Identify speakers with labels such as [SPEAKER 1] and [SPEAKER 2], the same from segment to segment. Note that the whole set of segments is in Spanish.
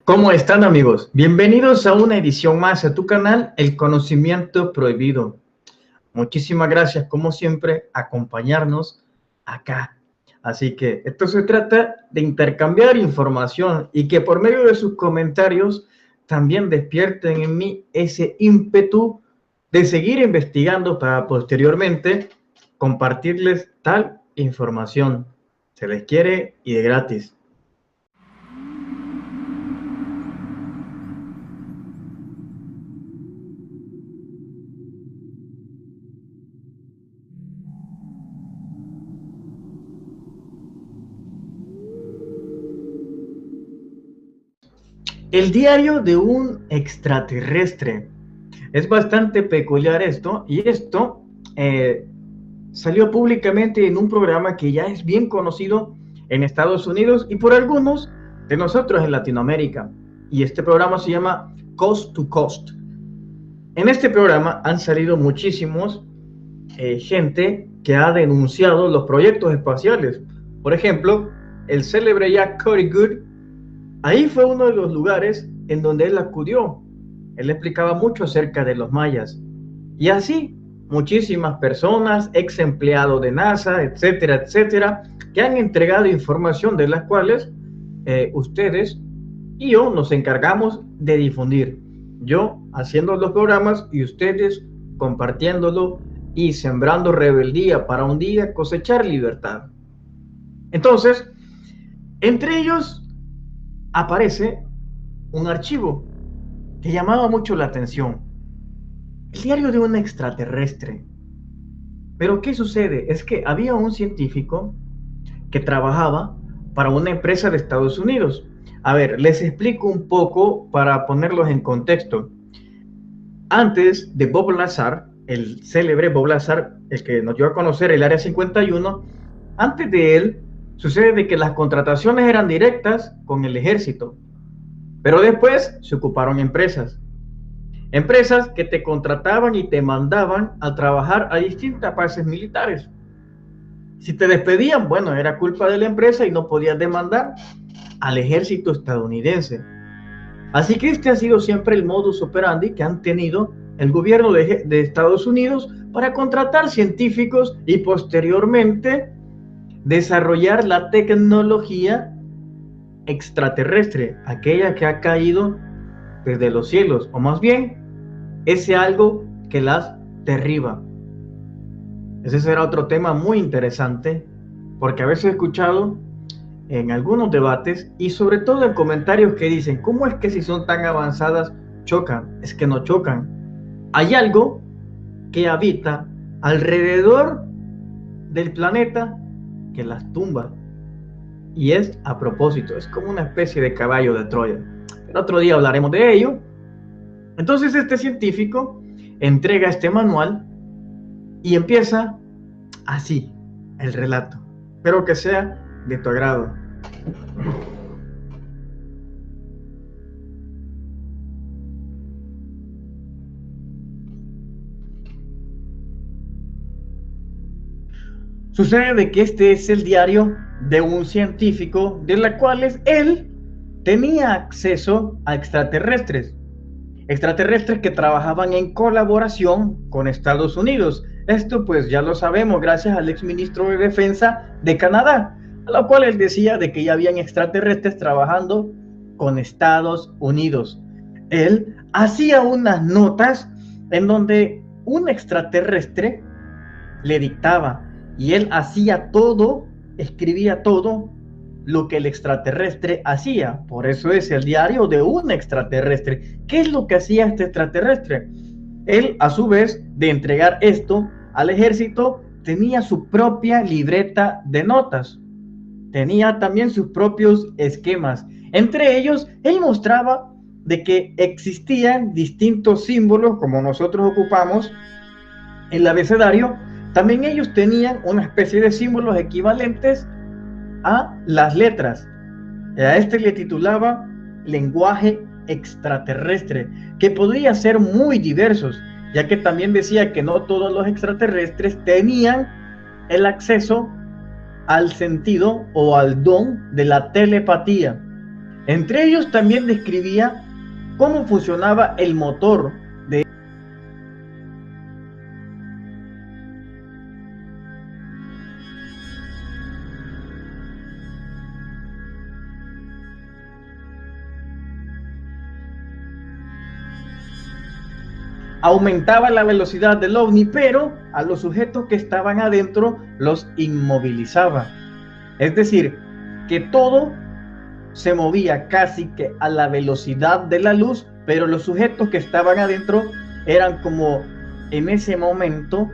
[SPEAKER 1] ¿Cómo están, amigos? Bienvenidos a una edición más a tu canal, El Conocimiento Prohibido. Muchísimas gracias, como siempre, acompañarnos acá. Así que esto se trata de intercambiar información y que por medio de sus comentarios también despierten en mí ese ímpetu de seguir investigando para posteriormente compartirles tal información. Se les quiere y de gratis. El diario de un extraterrestre. Es bastante peculiar esto, y esto salió públicamente en un programa que ya es bien conocido en Estados Unidos y por algunos de nosotros en Latinoamérica. Y este programa se llama Coast to Coast. En este programa han salido muchísimos gente que ha denunciado los proyectos espaciales. Por ejemplo, el célebre Jack Cody Good. Ahí fue uno de los lugares en donde él acudió. Él explicaba mucho acerca de los mayas. Y así, muchísimas personas, ex empleados de NASA, etcétera, etcétera, que han entregado información de las cuales ustedes y yo nos encargamos de difundir. Yo haciendo los programas y ustedes compartiéndolo y sembrando rebeldía para un día cosechar libertad. Entonces, entre ellos aparece un archivo que llamaba mucho la atención. El diario de un extraterrestre. Pero ¿qué sucede? Es que había un científico que trabajaba para una empresa de Estados Unidos. A ver, les explico un poco para ponerlos en contexto. Antes de Bob Lazar, el célebre Bob Lazar, el que nos dio a conocer el Área 51, antes de él, sucede de que las contrataciones eran directas con el ejército. Pero después se ocuparon empresas. Empresas que te contrataban y te mandaban a trabajar a distintas bases militares. Si te despedían, bueno, era culpa de la empresa y no podías demandar al ejército estadounidense. Así que este ha sido siempre el modus operandi que han tenido el gobierno de Estados Unidos para contratar científicos y posteriormente desarrollar la tecnología extraterrestre, aquella que ha caído desde los cielos, o más bien, ese algo que las derriba. Ese será otro tema muy interesante, porque a veces he escuchado en algunos debates y sobre todo en comentarios que dicen, ¿cómo es que si son tan avanzadas chocan? Es que no chocan. Hay algo que habita alrededor del planeta que las tumba. Y es a propósito, es como una especie de caballo de Troya. El otro día hablaremos de ello. Entonces este científico entrega este manual y empieza así el relato. Espero que sea de tu agrado. Sucede de que este es el diario de un científico de la cual él tenía acceso a extraterrestres que trabajaban en colaboración con Estados Unidos. Esto pues ya lo sabemos gracias al exministro de Defensa de Canadá, a lo cual él decía de que ya habían extraterrestres trabajando con Estados Unidos. Él hacía unas notas en donde un extraterrestre le dictaba y él hacía todo, escribía todo lo que el extraterrestre hacía. Por eso es el diario de un extraterrestre. ¿Qué es lo que hacía este extraterrestre? Él, a su vez, de entregar esto al ejército, tenía su propia libreta de notas. Tenía también sus propios esquemas. Entre ellos, él mostraba de que existían distintos símbolos, como nosotros ocupamos el abecedario. También ellos tenían una especie de símbolos equivalentes a las letras. A este le titulaba lenguaje extraterrestre, que podría ser muy diversos, ya que también decía que no todos los extraterrestres tenían el acceso al sentido o al don de la telepatía. Entre ellos también describía cómo funcionaba el motor de aumentaba la velocidad del ovni, pero a los sujetos que estaban adentro los inmovilizaba. Es decir, que todo se movía casi que a la velocidad de la luz, pero los sujetos que estaban adentro eran como en ese momento,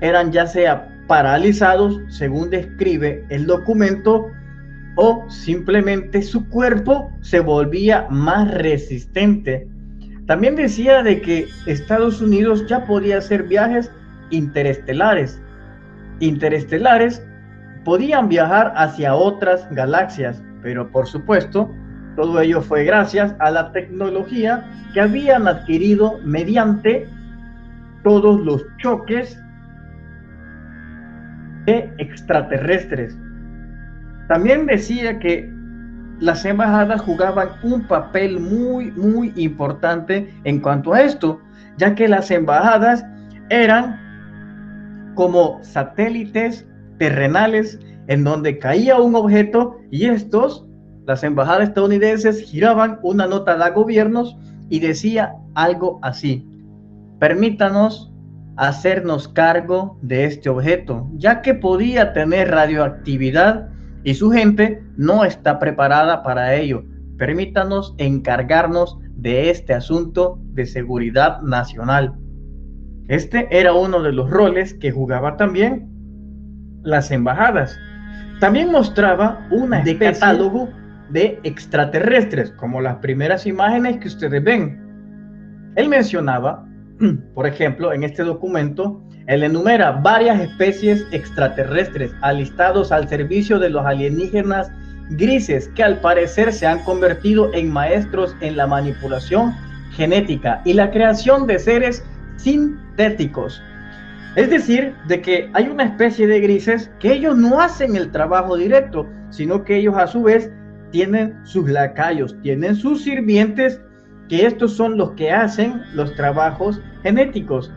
[SPEAKER 1] eran ya sea paralizados, según describe el documento, o simplemente su cuerpo se volvía más resistente. También decía de que Estados Unidos ya podía hacer viajes interestelares. Interestelares podían viajar hacia otras galaxias, pero por supuesto, todo ello fue gracias a la tecnología que habían adquirido mediante todos los choques de extraterrestres. También decía que las embajadas jugaban un papel muy importante en cuanto a esto, ya que las embajadas eran como satélites terrenales en donde caía un objeto y las embajadas estadounidenses giraban una nota a gobiernos y decía algo así: permítanos hacernos cargo de este objeto, ya que podía tener radioactividad y su gente no está preparada para ello. Permítanos encargarnos de este asunto de seguridad nacional. Este era uno de los roles que jugaba también las embajadas. También mostraba una especie de catálogo de extraterrestres, como las primeras imágenes que ustedes ven. Él mencionaba, por ejemplo, en este documento, él enumera varias especies extraterrestres alistados al servicio de los alienígenas grises que al parecer se han convertido en maestros en la manipulación genética y la creación de seres sintéticos. Es decir, de que hay una especie de grises que ellos no hacen el trabajo directo, sino que ellos a su vez tienen sus lacayos, tienen sus sirvientes, que estos son los que hacen los trabajos genéticos.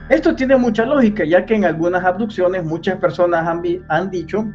[SPEAKER 1] Esto tiene mucha lógica, ya que en algunas abducciones muchas personas han dicho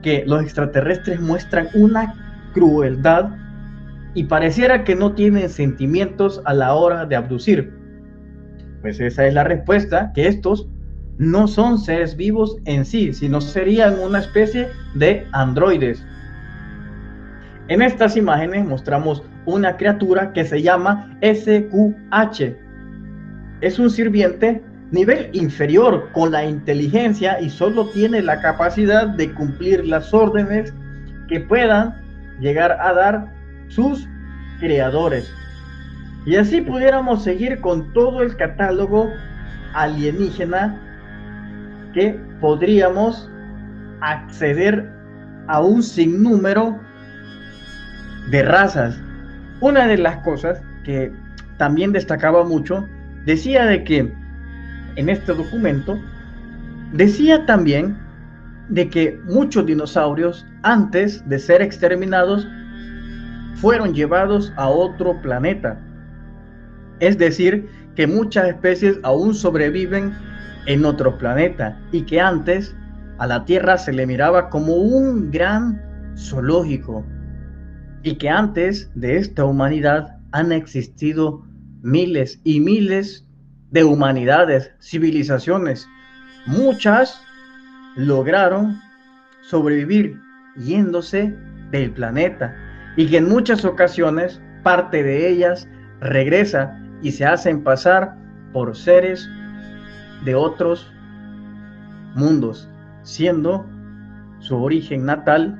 [SPEAKER 1] que los extraterrestres muestran una crueldad y pareciera que no tienen sentimientos a la hora de abducir. Pues esa es la respuesta, que estos no son seres vivos en sí, sino serían una especie de androides. En estas imágenes mostramos una criatura que se llama SQH. Es un sirviente nivel inferior con la inteligencia y solo tiene la capacidad de cumplir las órdenes que puedan llegar a dar sus creadores. Y así pudiéramos seguir con todo el catálogo alienígena que podríamos acceder a un sinnúmero de razas. Una de las cosas que también destacaba mucho, decía de que en este documento, decía también de que muchos dinosaurios antes de ser exterminados fueron llevados a otro planeta. Es decir, que muchas especies aún sobreviven en otro planeta y que antes a la Tierra se le miraba como un gran zoológico y que antes de esta humanidad han existido miles y miles de humanidades, civilizaciones. Muchas lograron sobrevivir yéndose del planeta y que en muchas ocasiones parte de ellas regresa y se hacen pasar por seres de otros mundos, siendo su origen natal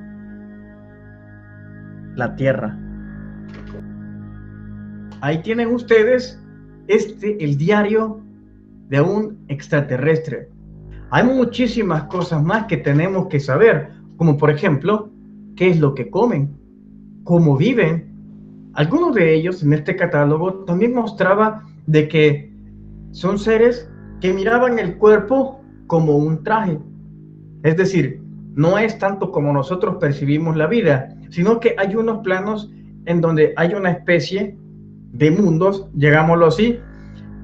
[SPEAKER 1] la Tierra. Ahí tienen ustedes el diario de un extraterrestre. Hay muchísimas cosas más que tenemos que saber, como por ejemplo, qué es lo que comen, cómo viven. Algunos de ellos en este catálogo también mostraba de que son seres que miraban el cuerpo como un traje. Es decir, no es tanto como nosotros percibimos la vida, sino que hay unos planos en donde hay una especie de mundos, digámoslo así,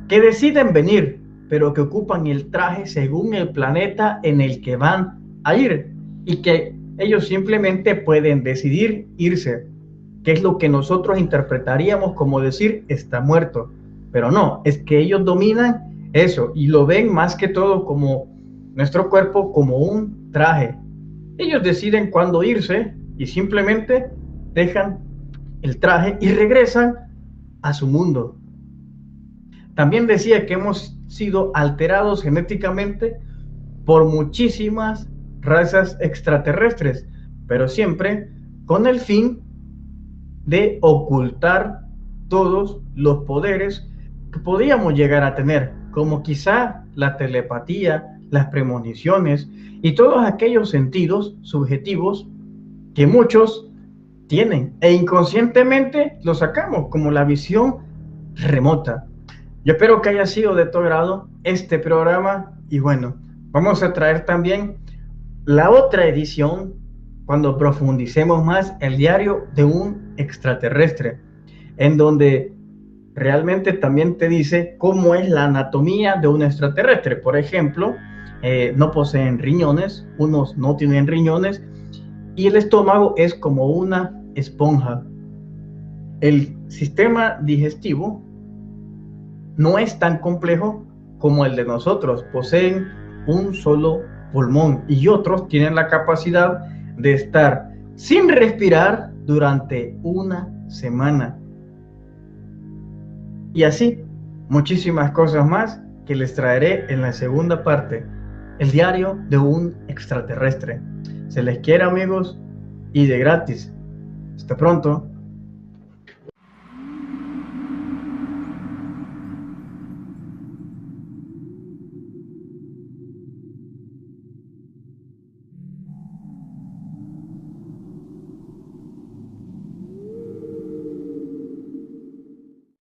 [SPEAKER 1] que deciden venir, pero que ocupan el traje según el planeta en el que van a ir, y que ellos simplemente pueden decidir irse, que es lo que nosotros interpretaríamos como decir está muerto, pero no, es que ellos dominan eso y lo ven más que todo como nuestro cuerpo como un traje. Ellos deciden cuándo irse y simplemente dejan el traje y regresan a su mundo. También decía que hemos sido alterados genéticamente por muchísimas razas extraterrestres, pero siempre con el fin de ocultar todos los poderes que podíamos llegar a tener, como quizá la telepatía, las premoniciones y todos aquellos sentidos subjetivos que muchos tienen e inconscientemente los sacamos, como la visión remota. Yo espero que haya sido de tu agrado este programa y bueno, vamos a traer también la otra edición cuando profundicemos más el diario de un extraterrestre, en donde realmente también te dice cómo es la anatomía de un extraterrestre. Por ejemplo, no poseen riñones, unos no tienen riñones y el estómago es como una esponja. El sistema digestivo no es tan complejo como el de nosotros, poseen un solo pulmón y otros tienen la capacidad de estar sin respirar durante una semana. Y así, muchísimas cosas más que les traeré en la segunda parte, el diario de un extraterrestre. Se les quiere, amigos, y de gratis. Hasta pronto.